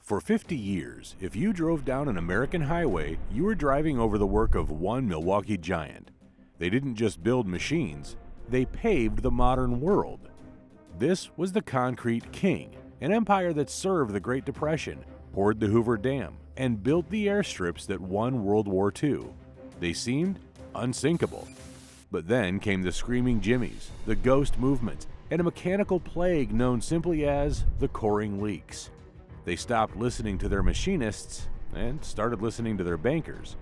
For 50 years, if you drove down an American highway, you were driving over the work of one Milwaukee giant. They didn't just build machines, they paved the modern world. This was the Concrete King, an empire that served the Great Depression, poured the Hoover Dam, and built the airstrips that won World War II. They seemed unsinkable. But then came the Screaming Jimmies, the Ghost Movement, and a mechanical plague known simply as the Koehring leaks. They stopped listening to their machinists and started listening to their bankers.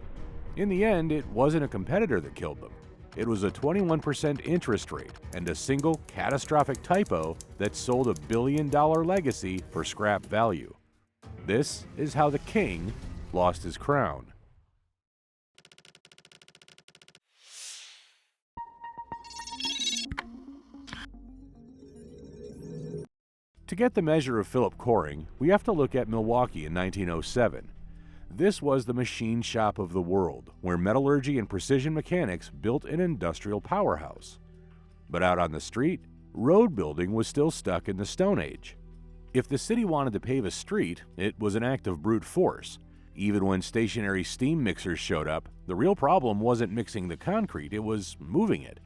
In the end, it wasn't a competitor that killed them. It was a 21% interest rate and a single catastrophic typo that sold $1 billion legacy for scrap value. This is how the king lost his crown. To get the measure of Philip Koehring, we have to look at Milwaukee in 1907. This was the machine shop of the world, where metallurgy and precision mechanics built an industrial powerhouse. But out on the street, road building was still stuck in the Stone Age. If the city wanted to pave a street, it was an act of brute force. Even when stationary steam mixers showed up, the real problem wasn't mixing the concrete, it was moving it.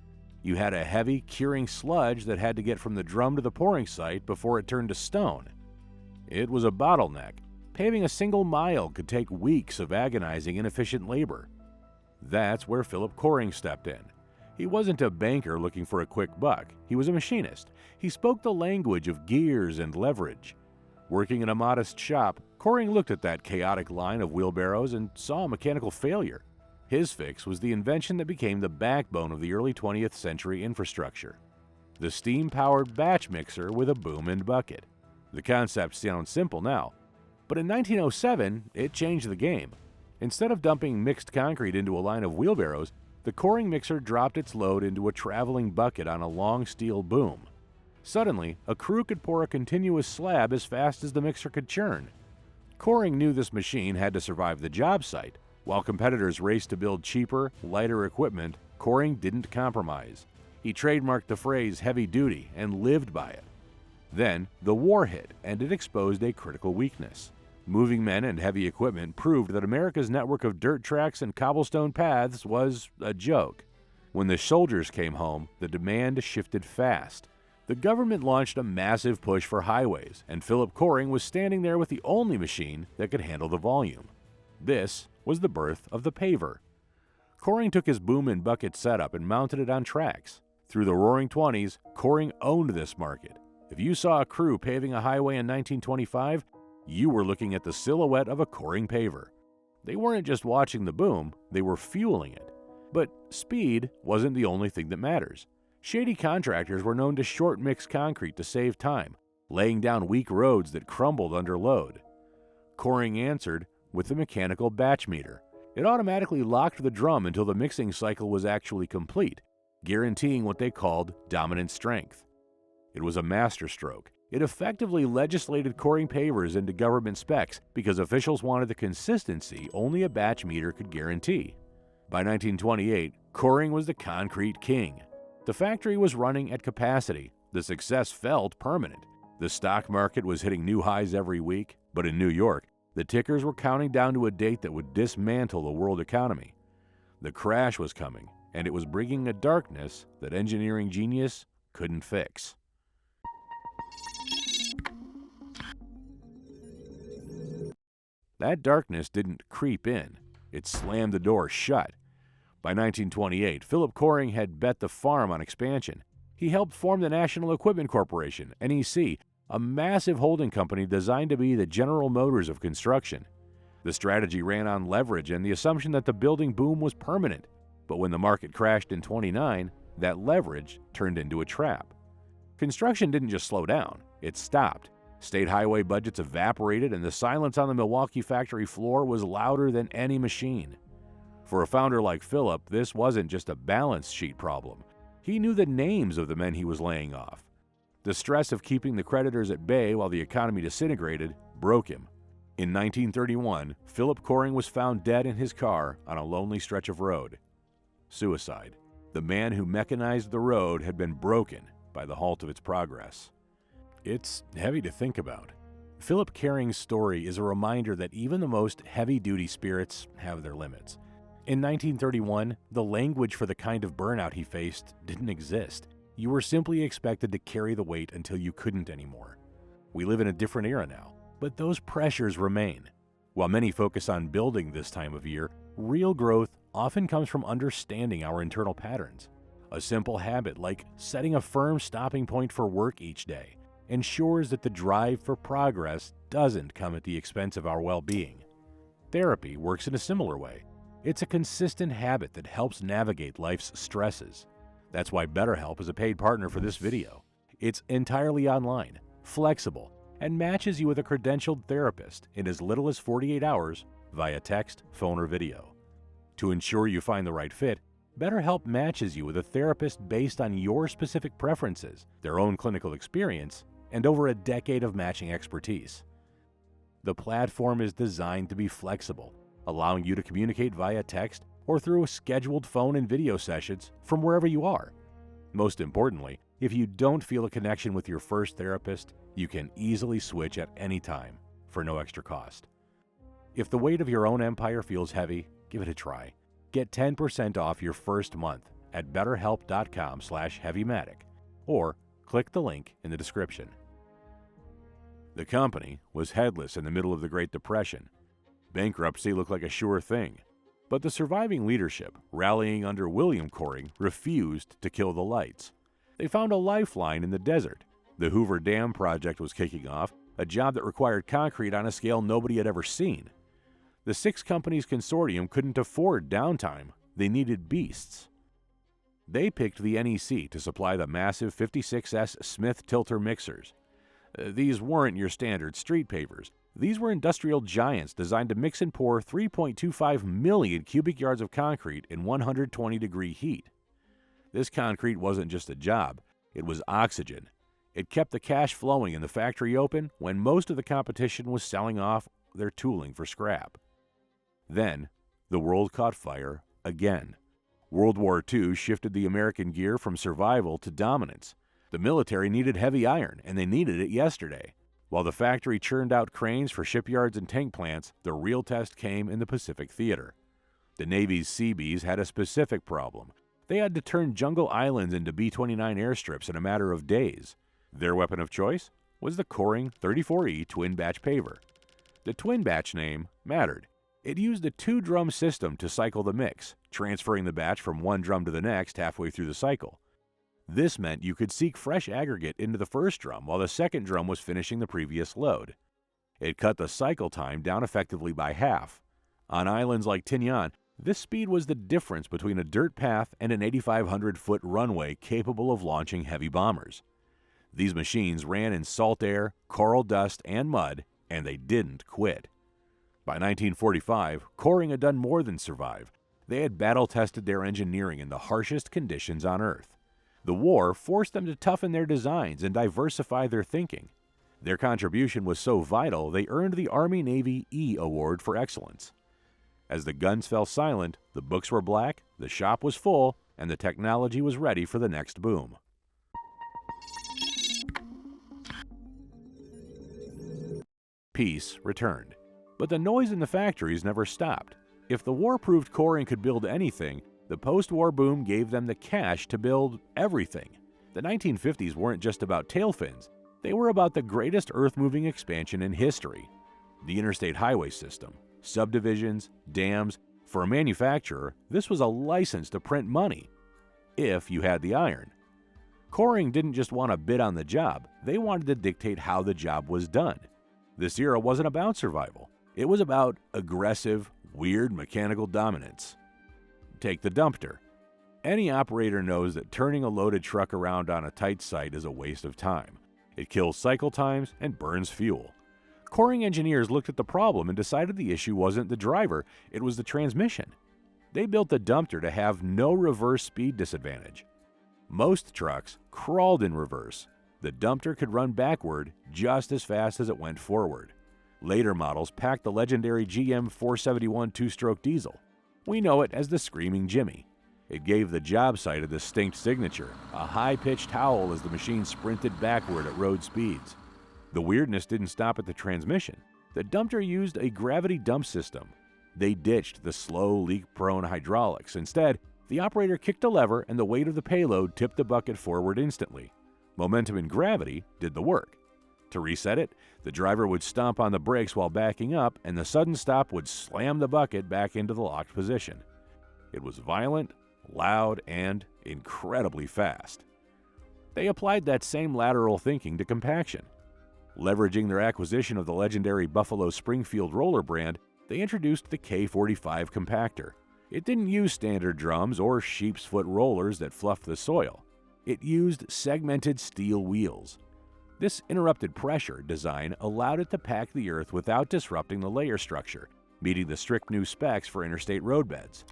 You had a heavy, curing sludge that had to get from the drum to the pouring site before it turned to stone. It was a bottleneck. Paving a single mile could take weeks of agonizing, inefficient labor. That's where Philip Koehring stepped in. He wasn't a banker looking for a quick buck. He was a machinist. He spoke the language of gears and leverage. Working in a modest shop, Koehring looked at that chaotic line of wheelbarrows and saw a mechanical failure. His fix was the invention that became the backbone of the early 20th century infrastructure: the steam-powered batch mixer with a boom and bucket. The concept sounds simple now, but in 1907, it changed the game. Instead of dumping mixed concrete into a line of wheelbarrows, the Koehring mixer dropped its load into a traveling bucket on a long steel boom. Suddenly, a crew could pour a continuous slab as fast as the mixer could churn. Koehring knew this machine had to survive the job site. While competitors raced to build cheaper, lighter equipment, Koehring didn't compromise. He trademarked the phrase heavy duty and lived by it. Then, the war hit, and it exposed a critical weakness. Moving men and heavy equipment proved that America's network of dirt tracks and cobblestone paths was a joke. When the soldiers came home, the demand shifted fast. The government launched a massive push for highways, and Philip Koehring was standing there with the only machine that could handle the volume. This was the birth of the paver. Koehring took his boom and bucket setup and mounted it on tracks. Through the Roaring '20s, Koehring owned this market. If you saw a crew paving a highway in 1925, you were looking at the silhouette of a Koehring paver. They weren't just watching the boom, they were fueling it. But speed wasn't the only thing that matters. Shady contractors were known to short mix concrete to save time, laying down weak roads that crumbled under load. Koehring answered with the mechanical batch meter. It automatically locked the drum until the mixing cycle was actually complete, guaranteeing what they called dominant strength. It was a masterstroke. It effectively legislated Koehring pavers into government specs because officials wanted the consistency only a batch meter could guarantee. By 1928, Koehring was the concrete king. The factory was running at capacity. The success felt permanent. The stock market was hitting new highs every week, but in New York, the tickers were counting down to a date that would dismantle the world economy. The crash was coming, and it was bringing a darkness that engineering genius couldn't fix. That darkness didn't creep in. It slammed the door shut. By 1928, Philip Koehring had bet the farm on expansion. He helped form the National Equipment Corporation, NEC, a massive holding company designed to be the General Motors of construction. The strategy ran on leverage and the assumption that the building boom was permanent. But when the market crashed in '29, that leverage turned into a trap. Construction didn't just slow down, it stopped. State highway budgets evaporated, and the silence on the Milwaukee factory floor was louder than any machine. For a founder like Philip, this wasn't just a balance sheet problem. He knew the names of the men he was laying off. The stress of keeping the creditors at bay while the economy disintegrated broke him. In 1931, Philip Koehring was found dead in his car on a lonely stretch of road. Suicide. The man who mechanized the road had been broken by the halt of its progress. It's heavy to think about. Philip Koehring's story is a reminder that even the most heavy-duty spirits have their limits. In 1931, the language for the kind of burnout he faced didn't exist. You were simply expected to carry the weight until you couldn't anymore. We live in a different era now, but those pressures remain. While many focus on building this time of year, real growth often comes from understanding our internal patterns. A simple habit like setting a firm stopping point for work each day ensures that the drive for progress doesn't come at the expense of our well-being. Therapy works in a similar way. It's a consistent habit that helps navigate life's stresses. That's why BetterHelp is a paid partner for this video. It's entirely online, flexible, and matches you with a credentialed therapist in as little as 48 hours via text, phone, or video. To ensure you find the right fit, BetterHelp matches you with a therapist based on your specific preferences, their own clinical experience, and over a decade of matching expertise. The platform is designed to be flexible, allowing you to communicate via text or through scheduled phone and video sessions from wherever you are. Most importantly, if you don't feel a connection with your first therapist, you can easily switch at any time for no extra cost. If the weight of your own empire feels heavy, give it a try. Get 10% off your first month at betterhelp.com/heavymatic or click the link in the description. The company was headless in the middle of the Great Depression. Bankruptcy looked like a sure thing, but the surviving leadership, rallying under William Koehring, refused to kill the lights. They found a lifeline in the desert. The Hoover Dam project was kicking off, a job that required concrete on a scale nobody had ever seen. The 6 companies consortium couldn't afford downtime. They needed beasts. They picked the NEC to supply the massive 56S Smith tilter mixers. These weren't your standard street pavers. These were industrial giants designed to mix and pour 3.25 million cubic yards of concrete in 120-degree heat. This concrete wasn't just a job, it was oxygen. It kept the cash flowing and the factory open when most of the competition was selling off their tooling for scrap. Then, the world caught fire again. World War II shifted the American gear from survival to dominance. The military needed heavy iron, and they needed it yesterday. While the factory churned out cranes for shipyards and tank plants, the real test came in the Pacific Theater. The Navy's Seabees had a specific problem. They had to turn jungle islands into B-29 airstrips in a matter of days. Their weapon of choice was the Koehring 34E Twinbatch paver. The Twinbatch name mattered. It used a 2-drum system to cycle the mix, transferring the batch from one drum to the next halfway through the cycle. This meant you could seek fresh aggregate into the first drum while the second drum was finishing the previous load. It cut the cycle time down effectively by half. On islands like Tinian, this speed was the difference between a dirt path and an 8,500-foot runway capable of launching heavy bombers. These machines ran in salt air, coral dust, and mud, and they didn't quit. By 1945, Koehring had done more than survive. They had battle-tested their engineering in the harshest conditions on Earth. The war forced them to toughen their designs and diversify their thinking. Their contribution was so vital, they earned the Army-Navy E Award for Excellence. As the guns fell silent, the books were black, the shop was full, and the technology was ready for the next boom. Peace returned. But the noise in the factories never stopped. If the war proved Koehring could build anything, the post-war boom gave them the cash to build everything. The 1950s weren't just about tail fins. They were about the greatest earth-moving expansion in history. The interstate highway system, subdivisions, dams. For a manufacturer, this was a license to print money, if you had the iron. Koehring didn't just want to bid on the job, they wanted to dictate how the job was done. This era wasn't about survival. It was about aggressive, weird mechanical dominance. Take the Dumptor. Any operator knows that turning a loaded truck around on a tight site is a waste of time. It kills cycle times and burns fuel. Koehring engineers looked at the problem and decided the issue wasn't the driver, it was the transmission. They built the Dumptor to have no reverse speed disadvantage. Most trucks crawled in reverse. The Dumptor could run backward just as fast as it went forward. Later models packed the legendary GM 471 two-stroke diesel. We know it as the Screaming Jimmy. It gave the job site a distinct signature, a high-pitched howl as the machine sprinted backward at road speeds. The weirdness didn't stop at the transmission. The Dumptor used a gravity dump system. They ditched the slow, leak-prone hydraulics. Instead, the operator kicked a lever and the weight of the payload tipped the bucket forward instantly. Momentum and gravity did the work. To reset it, the driver would stomp on the brakes while backing up, and the sudden stop would slam the bucket back into the locked position. It was violent, loud, and incredibly fast. They applied that same lateral thinking to compaction. Leveraging their acquisition of the legendary Buffalo Springfield roller brand, they introduced the K45 compactor. It didn't use standard drums or sheep's foot rollers that fluffed the soil. It used segmented steel wheels. This interrupted pressure design allowed it to pack the earth without disrupting the layer structure, meeting the strict new specs for interstate roadbeds.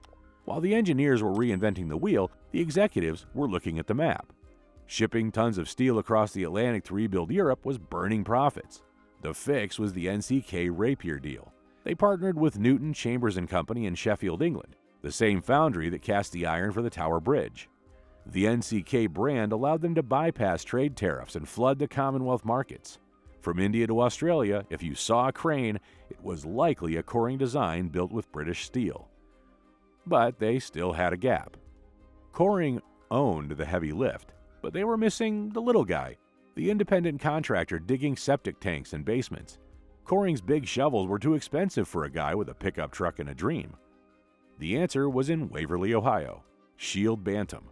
While the engineers were reinventing the wheel, the executives were looking at the map. Shipping tons of steel across the Atlantic to rebuild Europe was burning profits. The fix was the NCK Rapier deal. They partnered with Newton, Chambers & Company in Sheffield, England, the same foundry that cast the iron for the Tower Bridge. The NCK brand allowed them to bypass trade tariffs and flood the Commonwealth markets. From India to Australia, if you saw a crane, it was likely a Koehring design built with British steel. But they still had a gap. Koehring owned the heavy lift, but they were missing the little guy, the independent contractor digging septic tanks and basements. Koehring's big shovels were too expensive for a guy with a pickup truck and a dream. The answer was in Waverly, Ohio. Shield Bantam.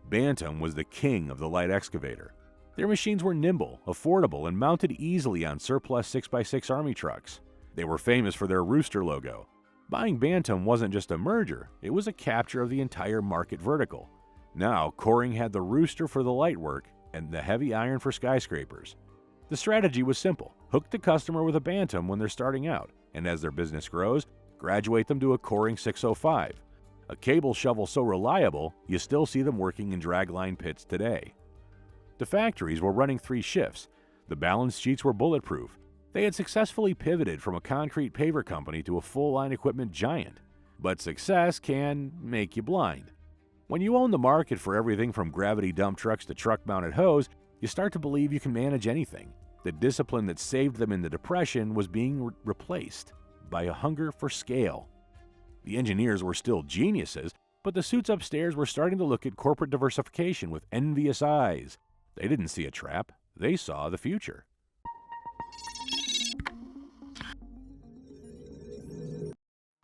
Bantam was the king of the light excavator. Their machines were nimble, affordable, and mounted easily on surplus 6x6 Army trucks. They were famous for their rooster logo. Buying Bantam wasn't just a merger, it was a capture of the entire market vertical. Now, Koehring had the rooster for the light work and the heavy iron for skyscrapers. The strategy was simple. Hook the customer with a Bantam when they're starting out, and as their business grows, graduate them to a Koehring 605. A cable shovel so reliable, you still see them working in dragline pits today. The factories were running 3 shifts. The balance sheets were bulletproof. They had successfully pivoted from a concrete paver company to a full-line equipment giant. But success can make you blind. When you own the market for everything from gravity dump trucks to truck-mounted hose, you start to believe you can manage anything. The discipline that saved them in the Depression was being replaced by a hunger for scale. The engineers were still geniuses, but the suits upstairs were starting to look at corporate diversification with envious eyes. They didn't see a trap, they saw the future.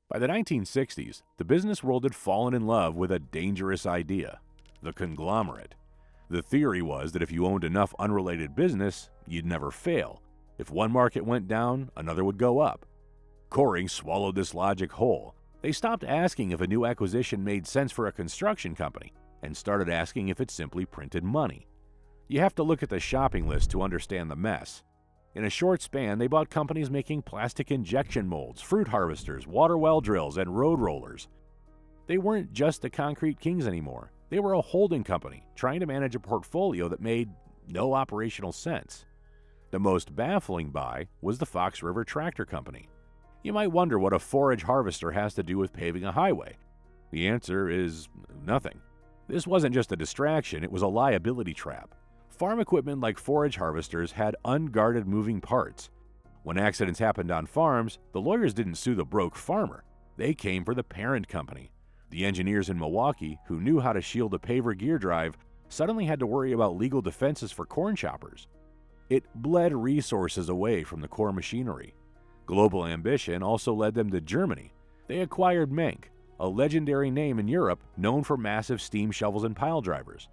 By the 1960s, the business world had fallen in love with a dangerous idea: the conglomerate. The theory was that if you owned enough unrelated business, you'd never fail. If one market went down, another would go up. Koehring swallowed this logic whole. They stopped asking if a new acquisition made sense for a construction company and started asking if it simply printed money. You have to look at the shopping list to understand the mess. In a short span, they bought companies making plastic injection molds, fruit harvesters, water well drills, and road rollers. They weren't just the concrete kings anymore. They were a holding company trying to manage a portfolio that made no operational sense. The most baffling buy was the Fox River Tractor Company. You might wonder what a forage harvester has to do with paving a highway. The answer is nothing. This wasn't just a distraction, it was a liability trap. Farm equipment like forage harvesters had unguarded moving parts. When accidents happened on farms, the lawyers didn't sue the broke farmer. They came for the parent company. The engineers in Milwaukee, who knew how to shield a paver gear drive, suddenly had to worry about legal defenses for corn choppers. It bled resources away from the core machinery. Global ambition also led them to Germany. They acquired Menck, a legendary name in Europe known for massive steam shovels and pile drivers.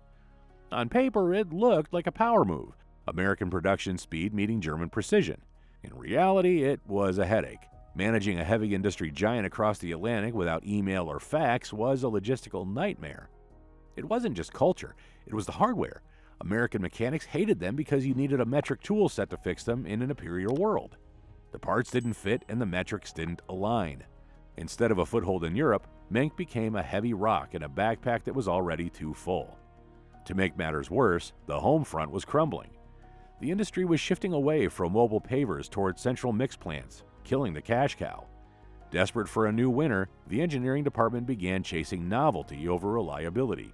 On paper, it looked like a power move, American production speed meeting German precision. In reality, it was a headache. Managing a heavy industry giant across the Atlantic without email or fax was a logistical nightmare. It wasn't just culture, it was the hardware. American mechanics hated them because you needed a metric tool set to fix them in an imperial world. The parts didn't fit and the metrics didn't align. Instead of a foothold in Europe, Menck became a heavy rock in a backpack that was already too full. To make matters worse, the home front was crumbling. The industry was shifting away from mobile pavers towards central mix plants, killing the cash cow. Desperate for a new winner, the engineering department began chasing novelty over reliability.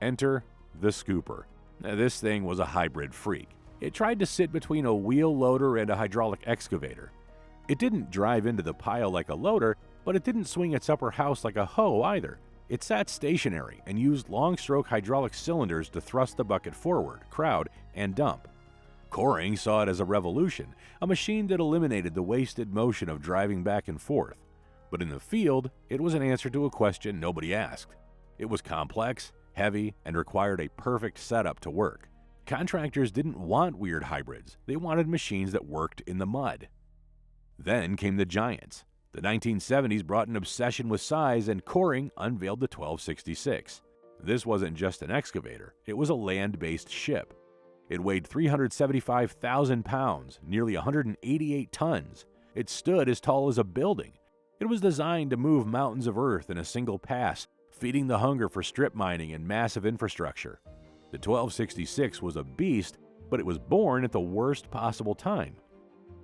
Enter the Skooper. Now, this thing was a hybrid freak. It tried to sit between a wheel loader and a hydraulic excavator. It didn't drive into the pile like a loader, but it didn't swing its upper house like a hoe either. It sat stationary and used long-stroke hydraulic cylinders to thrust the bucket forward, crowd, and dump. Koehring saw it as a revolution, a machine that eliminated the wasted motion of driving back and forth. But in the field, it was an answer to a question nobody asked. It was complex, heavy, and required a perfect setup to work. Contractors didn't want weird hybrids. They wanted machines that worked in the mud. Then came the giants. The 1970s brought an obsession with size, and Koehring unveiled the 1266. This wasn't just an excavator. It was a land-based ship. It weighed 375,000 pounds, nearly 188 tons. It stood as tall as a building. It was designed to move mountains of earth in a single pass, feeding the hunger for strip mining and massive infrastructure. The 1266 was a beast, but it was born at the worst possible time.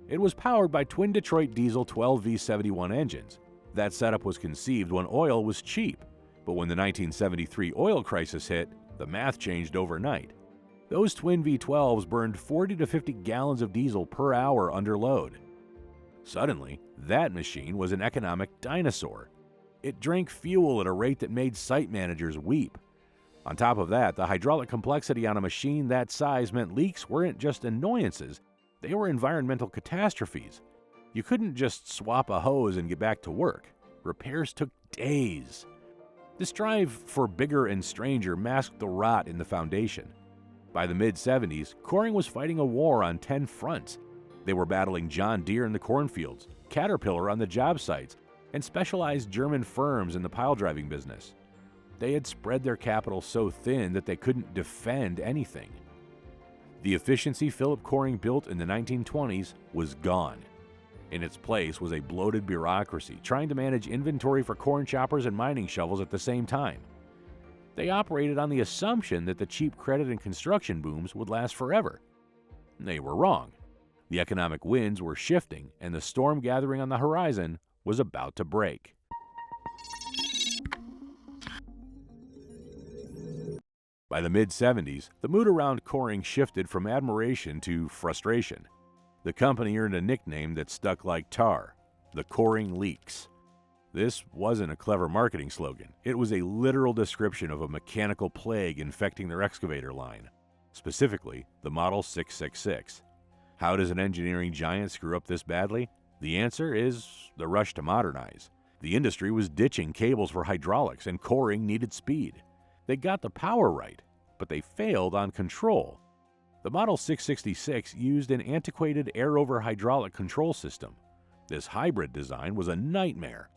It was powered by twin Detroit diesel 12V71 engines. That setup was conceived when oil was cheap, but when the 1973 oil crisis hit, the math changed overnight. Those twin V12s burned 40 to 50 gallons of diesel per hour under load. Suddenly, that machine was an economic dinosaur. It drank fuel at a rate that made site managers weep. On top of that, the hydraulic complexity on a machine that size meant leaks weren't just annoyances, they were environmental catastrophes. You couldn't just swap a hose and get back to work. Repairs took days. This drive for bigger and stranger masked the rot in the foundation. By the mid-70s, Koehring was fighting a war on 10 fronts. They were battling John Deere in the cornfields, Caterpillar on the job sites, and specialized German firms in the pile driving business. They had spread their capital so thin that they couldn't defend anything. The efficiency Philip Koehring built in the 1920s was gone. In its place was a bloated bureaucracy trying to manage inventory for corn choppers and mining shovels at the same time. They operated on the assumption that the cheap credit and construction booms would last forever. They were wrong. The economic winds were shifting, and the storm gathering on the horizon was about to break. By the mid-70s, the mood around Koehring shifted from admiration to frustration. The company earned a nickname that stuck like tar, the Koehring Leaks. This wasn't a clever marketing slogan. It was a literal description of a mechanical plague infecting their excavator line, specifically the Model 666. How does an engineering giant screw up this badly? The answer is the rush to modernize. The industry was ditching cables for hydraulics, and Koehring needed speed. They got the power right, but they failed on control. The Model 666 used an antiquated air-over hydraulic control system. This hybrid design was a nightmare.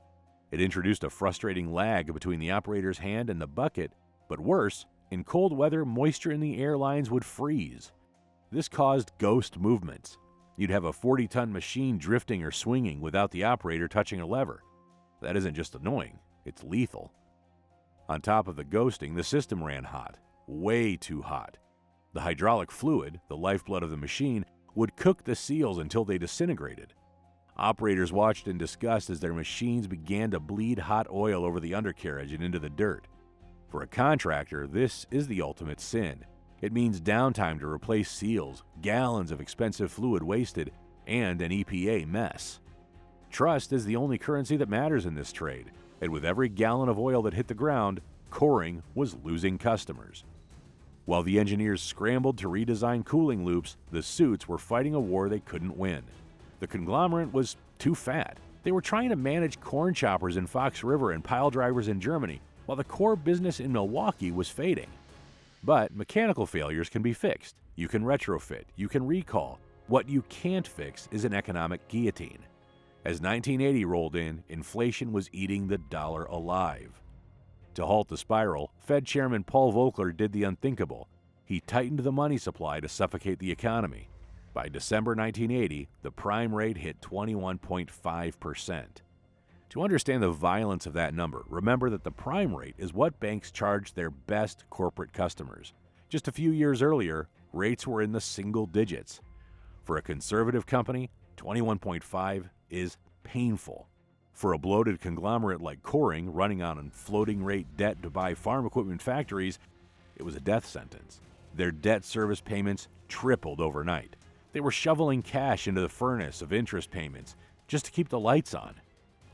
It introduced a frustrating lag between the operator's hand and the bucket, but worse, in cold weather, moisture in the air lines would freeze. This caused ghost movements. You'd have a 40-ton machine drifting or swinging without the operator touching a lever. That isn't just annoying, it's lethal. On top of the ghosting, the system ran hot, way too hot. The hydraulic fluid, the lifeblood of the machine, would cook the seals until they disintegrated. Operators watched in disgust as their machines began to bleed hot oil over the undercarriage and into the dirt. For a contractor, this is the ultimate sin. It means downtime to replace seals, gallons of expensive fluid wasted, and an EPA mess. Trust is the only currency that matters in this trade, and with every gallon of oil that hit the ground, Koehring was losing customers. While the engineers scrambled to redesign cooling loops, the suits were fighting a war they couldn't win. The conglomerate was too fat. They were trying to manage corn choppers in Fox River and pile drivers in Germany, while the core business in Milwaukee was fading. But mechanical failures can be fixed. You can retrofit, you can recall. What you can't fix is an economic guillotine. As 1980 rolled in, inflation was eating the dollar alive. To halt the spiral, Fed Chairman Paul Volcker did the unthinkable. He tightened the money supply to suffocate the economy. By December 1980, the prime rate hit 21.5%. To understand the violence of that number, remember that the prime rate is what banks charge their best corporate customers. Just a few years earlier, rates were in the single digits. For a conservative company, 21.5 is painful. For a bloated conglomerate like Koehring running on a floating rate debt to buy farm equipment factories, it was a death sentence. Their debt service payments tripled overnight. They were shoveling cash into the furnace of interest payments just to keep the lights on.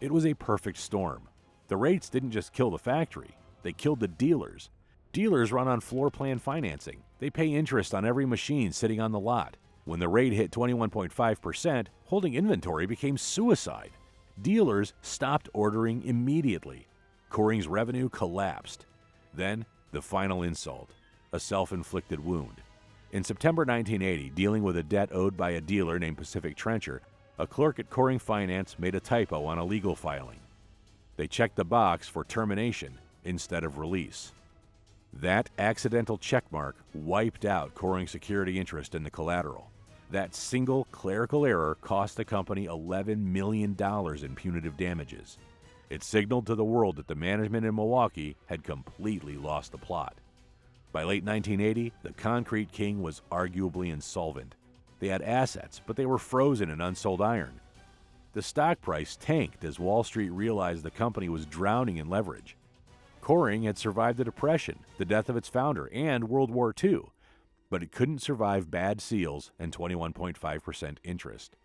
It was a perfect storm. The rates didn't just kill the factory, they killed the dealers. Dealers run on floor plan financing. They pay interest on every machine sitting on the lot. When the rate hit 21.5%, holding inventory became suicide. Dealers stopped ordering immediately. Koehring's revenue collapsed. Then, the final insult, a self-inflicted wound. In September 1980, dealing with a debt owed by a dealer named Pacific Trencher, a clerk at Koehring Finance made a typo on a legal filing. They checked the box for termination instead of release. That accidental checkmark wiped out Koehring's security interest in the collateral. That single clerical error cost the company $11 million in punitive damages. It signaled to the world that the management in Milwaukee had completely lost the plot. By late 1980, the Concrete King was arguably insolvent. They had assets, but they were frozen in unsold iron. The stock price tanked as Wall Street realized the company was drowning in leverage. Koehring had survived the Depression, the death of its founder, and World War II, but it couldn't survive bad seals and 21.5% interest.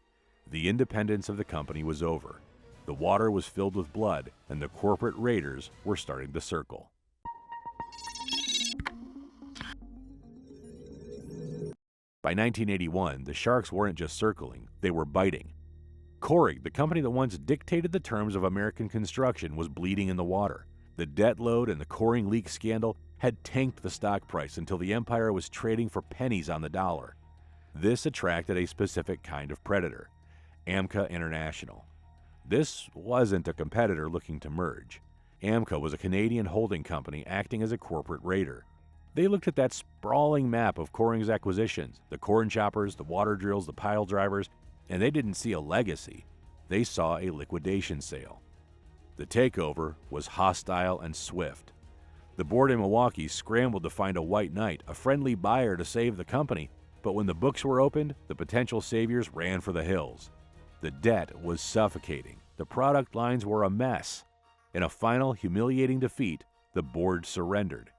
The independence of the company was over. The water was filled with blood, and the corporate raiders were starting to circle. By 1981, the sharks weren't just circling, they were biting. Koehring, the company that once dictated the terms of American construction, was bleeding in the water. The debt load and the Koehring leak scandal had tanked the stock price until the empire was trading for pennies on the dollar. This attracted a specific kind of predator, AMCA International. This wasn't a competitor looking to merge. AMCA was a Canadian holding company acting as a corporate raider. They looked at that sprawling map of Koehring's acquisitions, the corn choppers, the water drills, the pile drivers, and they didn't see a legacy. They saw a liquidation sale. The takeover was hostile and swift. The board in Milwaukee scrambled to find a white knight, a friendly buyer to save the company, but when the books were opened, the potential saviors ran for the hills. The debt was suffocating. The product lines were a mess. In a final humiliating defeat, the board surrendered.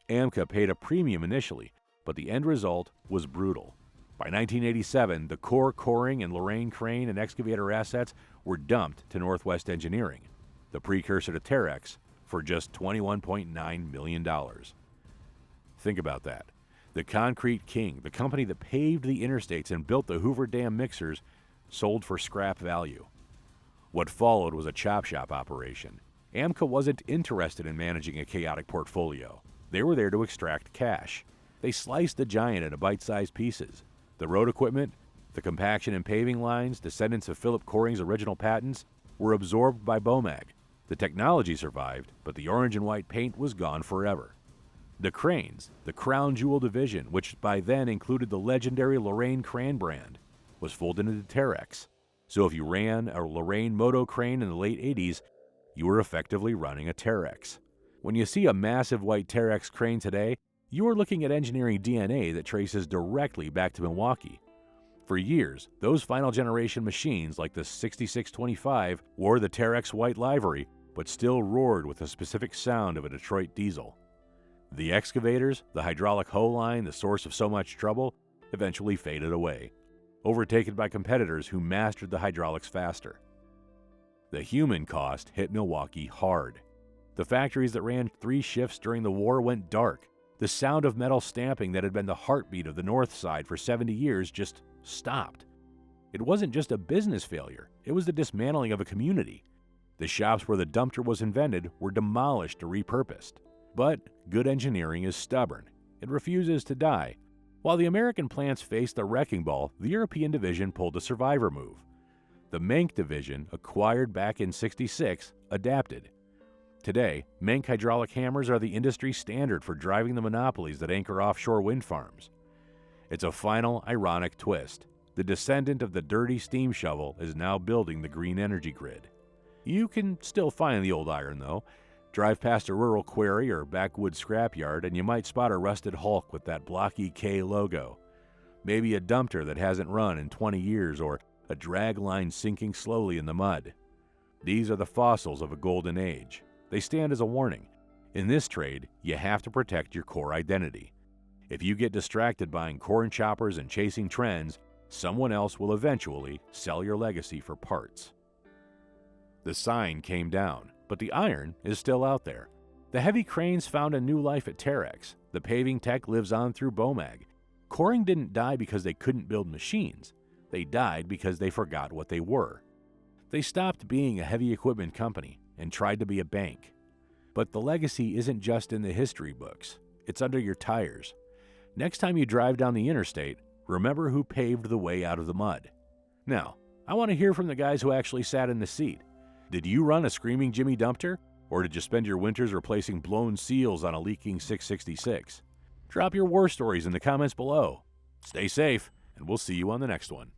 AMCA paid a premium initially, but the end result was brutal. By 1987, the core Koehring and Lorraine crane and excavator assets were dumped to Northwest Engineering, the precursor to Terex, for just $21.9 million. Think about that. The Concrete King, the company that paved the interstates and built the Hoover Dam mixers, sold for scrap value. What followed was a chop shop operation. AMCA wasn't interested in managing a chaotic portfolio. They were there to extract cash. They sliced the giant into bite-sized pieces. The road equipment, the compaction and paving lines, descendants of Philip Koehring's original patents, were absorbed by BOMAG. The technology survived, but the orange and white paint was gone forever. The cranes, the crown jewel division, which by then included the legendary Lorraine crane brand, was folded into Terex. So if you ran a Lorraine moto crane in the late 80s, you were effectively running a Terex. When you see a massive white Terex crane today, you are looking at engineering DNA that traces directly back to Milwaukee. For years, those final generation machines like the 6625 wore the Terex white livery, but still roared with the specific sound of a Detroit diesel. The excavators, the hydraulic hoe line, the source of so much trouble, eventually faded away, overtaken by competitors who mastered the hydraulics faster. The human cost hit Milwaukee hard. The factories that ran 3 shifts during the war went dark. The sound of metal stamping that had been the heartbeat of the North Side for 70 years just stopped. It wasn't just a business failure, it was the dismantling of a community. The shops where the Dumptor was invented were demolished or repurposed. But good engineering is stubborn. It refuses to die. While the American plants faced the wrecking ball, the European division pulled a survivor move. The Menck division, acquired back in '66, adapted. Today, Menck hydraulic hammers are the industry standard for driving the monopolies that anchor offshore wind farms. It's a final, ironic twist. The descendant of the dirty steam shovel is now building the green energy grid. You can still find the old iron, though. Drive past a rural quarry or backwoods scrapyard, and you might spot a rusted hulk with that blocky K logo. Maybe a Dumptor that hasn't run in 20 years, or a drag line sinking slowly in the mud. These are the fossils of a golden age. They stand as a warning. In this trade, you have to protect your core identity. If you get distracted buying corn choppers and chasing trends, someone else will eventually sell your legacy for parts. The sign came down, but the iron is still out there. The heavy cranes found a new life at Terex. The paving tech lives on through BOMAG. Koehring didn't die because they couldn't build machines. They died because they forgot what they were. They stopped being a heavy equipment company and tried to be a bank. But the legacy isn't just in the history books. It's under your tires. Next time you drive down the interstate, remember who paved the way out of the mud. Now, I want to hear from the guys who actually sat in the seat. Did you run a screaming Jimmy Dumptor? Or did you spend your winters replacing blown seals on a leaking 666? Drop your war stories in the comments below. Stay safe, and we'll see you on the next one.